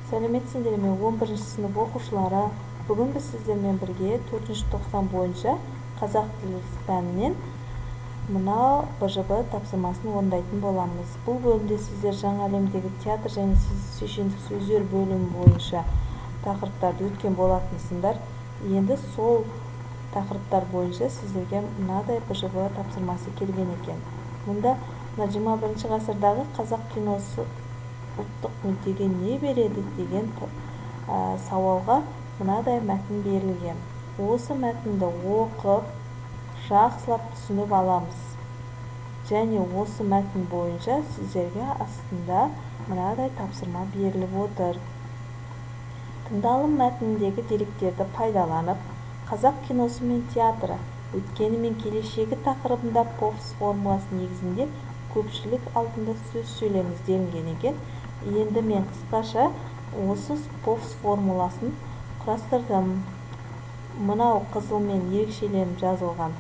Сәлеметсіңдер ме 11 сынып оқушылары. Бүгін біз сіздермен бірге 4-ші тоқсан бойынша қазақ тілі пәнінен мынау БЖБ тапсырмасын орындайтын боламыз. Бұл бөлімде сіздер жаңа әлемдегі театр және шешендік сөздер бөлімі бойынша тақырыптарды өткен болатынсыңдар. Енді сол тақырыптар бойынша сіздерге мынадай БЖБ тапсырмасы келген екен. Мұнда 21 ғасырдағы қазақ киносы ұлттық мүддеге не береді деген сауалға мынадай мәтін берілген. Осы мәтінді оқып, жақсылап түсініп аламыз. Және осы мәтін бойынша сіздерге астында мынадай тапсырма беріліп отыр. Тыңдалым мәтініндегі деректерді пайдаланып, қазақ киносы мен театры өткені мен келешегі тақырыбында POFS формуласы негізінде көпшілік алдында сөз сөйлеңіз делінген екен. Енді мен қысқаша осы POFS формуласын құрастырдым. Мынау қызылмен ерекшеленіп жазылған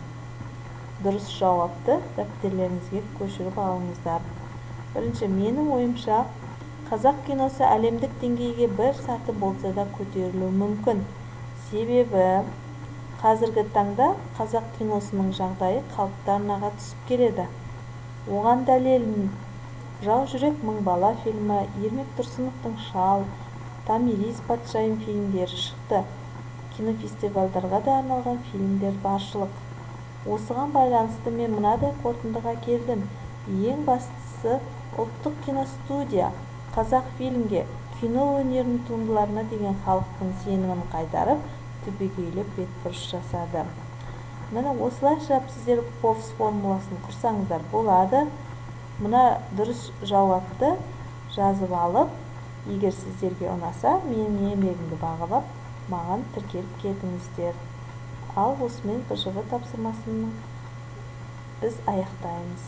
дұрыс жауапты дәптерлеріңізге көшіріп алыңыздар. Бірінші, менің ойымша, қазақ киносы әлемдік деңгейге бір саты болса да көтерілуі мүмкін. Себебі қазіргі таңда қазақ киносының жағдайы қалыпты арнаға түсіп келеді. Оған дәлелін Жау жүрек мың бала фильмі, Ермек Тұрсыновтың Шал, Томирис патшайым фильмдері шықты. Кинофестивальдарға да арналған фильмдер баршылық. Осыған байланысты мен мынадай қорытындыға келдім. Ең бастысы, ұлттық киностудия қазақ фильмге, кино өнерінің туындыларына деген халықтың сенімін қайтарып, түбегейлі бетбұрыс жасады. Міне осылайша сіздер POFS формуласын құрсаңыздар болады. Мына дұрыс жауапты жазып алып, егер сіздерге ұнаса, менің еңбегімді бағалап, маған тіркеліп кетіңіздер. Ал осымен БЖБ тапсырмасын біз аяқтаймыз.